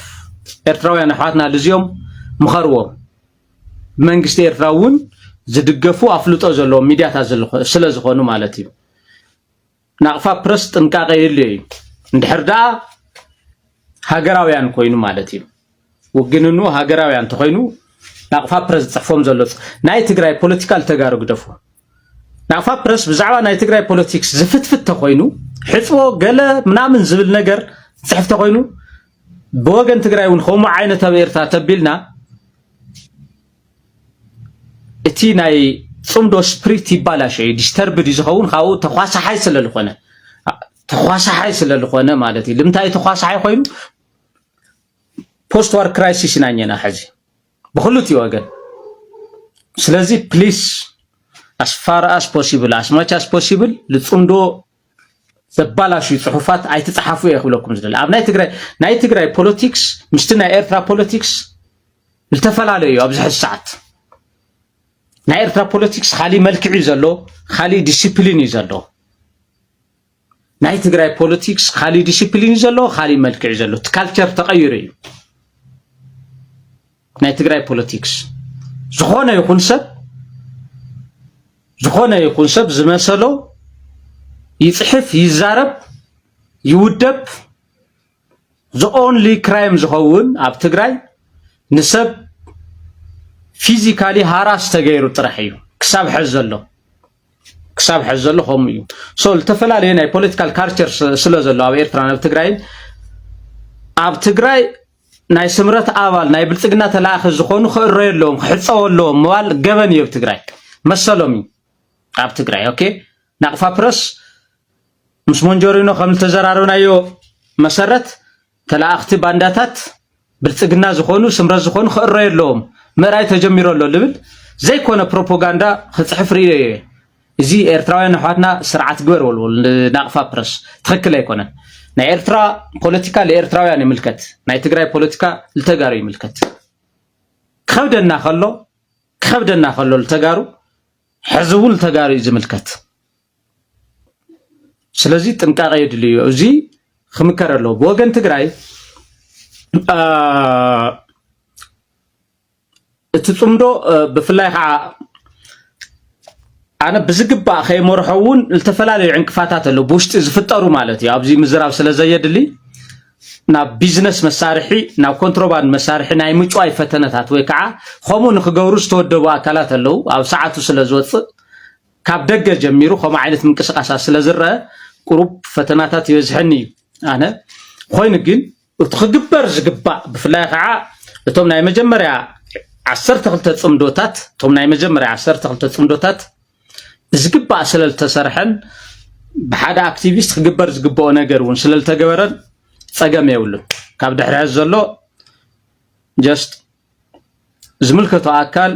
[SPEAKER 1] ኤርትራውያን ኣሕዋትና ልዚኦም ምኸርዎም መንግስቲ ኤርትራ ውን ዝድገፉ ኣፍልጦ ዘለዎም ሚድያታት ስለ ዝኾኑ ማለት እዩ ናቅፋ ፕረስ ጥንቃቄ የድልዮ እዩ እንድሕር ደኣ ሃገራውያን ኮይኑ ማለት እዩ ውግንኑ ሃገራውያን ተኮይኑ ናቅፋ ፕረስ ጽሕፎም ዘሎ ናይ ትግራይ ፖለቲካል ተጋሩ ግደፉ ናቅፋ ፕረስ ብዛዕባ ናይ ትግራይ ፖለቲክስ ዝፍትፍት ተኮይኑ ሕጽቦ ገለ ምናምን ዝብል ነገር ጽሕፍ ተኮይኑ ብወገን ትግራይ ውን ከምኡ ዓይነት ኣብ ኤርትራ ተቢልና እቲ ናይ ጽምዶ ስፕሪት ይባላሽ እዩ ዲስተርብድ ይዝኸውን ካብኡ ተኳሳሓይ ስለልኾነ ማለት እዩ ልምታይ ተኳሳሓይ ኮይኑ ፖስት ዋር ክራይሲስ ናኘና ሕዚ ብክልቲኡ ወገን ስለዚ ፕሊስ as far as possible as much as possible ልጽምዶ ዘባላሽ ጽሑፋት ኣይተጻሓፉ ይኽብለኩም ዝደል ኣብ ናይ ትግራይ ፖለቲክስ ምስቲ ናይ ኤርትራ ፖለቲክስ ልተፈላለዩ ኣብዚ ሕዚ ሰዓት ናይ ኤርትራ ፖለቲክስ ካሊ መልክዕ እዩ ዘሎ ካሊ ዲሲፕሊን እዩ ዘሎ ናይ ትግራይ ፖለቲክስ ካሊ ዲሲፕሊን እዩ ዘሎ ካሊ መልክዕ እዩ ዘሎ እቲ ካልቸር ተቐይሩ እዩ ናይ ትግራይ ፖለቲክስ ዝኾነ ይኹን ሰብ ዝመሰሎ ይጽሕፍ ይዛረብ ይውደብ the only crime ዝኸውን ኣብ ትግራይ ንሰብ ፊዚካሊ ሃራስ ተገይሩ ጥራሕ እዩ ክሳብ ሕዝ ዘሎ ከምኡ እዩ ሶ ልተፈላለየ ናይ ፖለቲካል ካልቸር ስለ ዘሎ ኣብ ኤርትራ ኣብ ትግራይ ናይ ስምረት ኣባል ናይ ብልጽግና ተላእኺ ዝኾኑ ክእረየለዎም ክሕፀወለዎም ምባል ገበን እዩ ኣብ ትግራይ መሰሎም እዩ ኣብ ትግራይ ኦኬ ናቅፋ ፕረስ ምስ ሞንጆሪኖ ከም ተዘራርብናዮ መሰረት ተላእኽቲ ባንዳታት ብልጽግና ዝኾኑ ስምረት ዝኾኑ ክእረየለዎም ምርኣይ ተጀሚሩ ኣሎ ልብል ዘይኮነ ፕሮፓጋንዳ ክጽሕፍ ርኢየ እዚ ኤርትራውያን ኣሕዋትና ስርዓት ግበር ወልወል ናቅፋ ፕረስ ትክክል ኣይኮነን ናይ ኤርትራ ፖለቲካ ለኤርትራውያን ይምልከት ናይ ትግራይ ፖለቲካ ለተጋሩ ይምልከት ከብደና ከሎ ለተጋሩ ሕዝቡን ለተጋሩ ይዝምልከት ስለዚህ ጥንቃቄ ይድልዩ እዚ خمكرلو بوغن تግራይ እትጽምዶ በፍላይ አነ ብዝግባ ኸይመርሐውን ለተፈላለዩ ዕንቅፋታት አለው በውሽጥ ዝፍጠሩ ማለት እዩ ኣብዚ ምዝራብ ስለዘየድሊ ና ቢዝነስ መሳርሒ ና ኮንትሮባንድ መሳርሒ ናይ ምጫይ ፈተነታት ወይ ከዓ ኸሙ ንኽገብሩ ዝተወደቡ አካላት አለው ኣብ ሰዓቱ ስለዝወጽእ ካብ ደገ ጀሚሩ ኸሙ ዓይነት ምንቅስቃሳት ስለዝረአ ቁሩብ ፈተናታት ይበዝሕኒ አነ ኮይኑ ግን እትኽግበር ዝግባእ ብፍላይ ከዓ እቶም ናይ መጀመርያ 12 ጽምዶታት እቶም ናይ መጀመርያ 12 ጽምዶታት ዝግባእ ስለልተሰርሐን ብሓደ አክቲቪስት ክግበር ዝግባኦ ነገር እውን ስለልተገበረን ጸገም የውሉን ካብ ድሕሪት ዘሎ ጀስት ዝምልከቶ አካል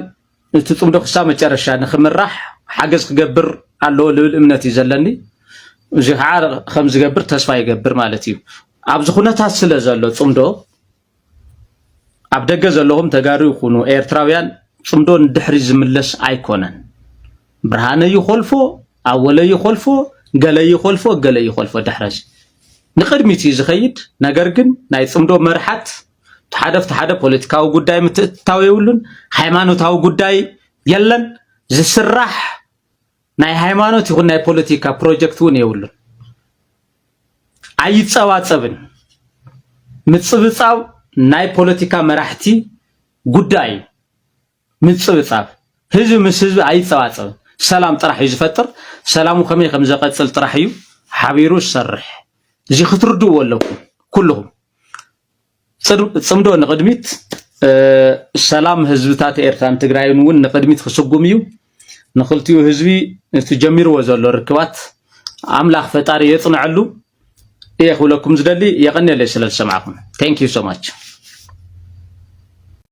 [SPEAKER 1] እቲ ጽምዶ ክሳብ መጨረሻ ንኽምራሕ ሓገዝ ክገብር ኣለዎ ልብል እምነት እዩ ዘለኒ እዚ ከዓ ከም ዝገብር ተስፋ ይገብር ማለት እዩ ኣብ ዝኹነታት ስለ ዘሎ ጽምዶ ኣብ ደገ ዘለዎም ተጋሩ ይኹኑ ኤርትራውያን ጽምዶ ንድሕሪ ዝምለስ ኣይኮነን ብርሃነ ይخልፎ ኣወለ ይخልፎ ገለ ይخልፎ ድሕረስ ንቅድሚት ዝኸይድ ነገር ግን ናይ ጽምዶ መርሓት ተሓደ ፖለቲካዊ ጉዳይ ምትእታው ይውሉን ሃይማኖታዊ ጉዳይ የለን ዝስራሕ ናይ ሃይማኖት ይኹን ናይ ፖለቲካ ፕሮጀክት ውን ይውሉን ኣይጸዋጸብን ምጽብጻው ናይ ፖለቲካ መራሕቲ ጉዳይ ምጽብጻብ ህዝብ ምስ ህዝብ ኣይጸዋጸብን ሰላም ጥራሕ እዩ ዝፈጥር ሰላሙ ከመይ ከም ዘቀጽል ጥራሕ እዩ ሓቢሩ ዝሰርሕ እዚ ክትርድኡ ኣለኩም ኩልኩም ጽምዶ ንቅድሚት ሰላም ህዝብታት ኤርትራን ትግራይን ውን ንቅድሚት ክስጉም እዩ ንኽልቲኡ ህዝቢ ትጀሚርዎ ዘሎ ርክባት አምላኽ ፈጣሪ የጽንዓሉ እየ ክብለኩም ዝደሊ የቀነለ ስለልሰማዕኩም thank you so much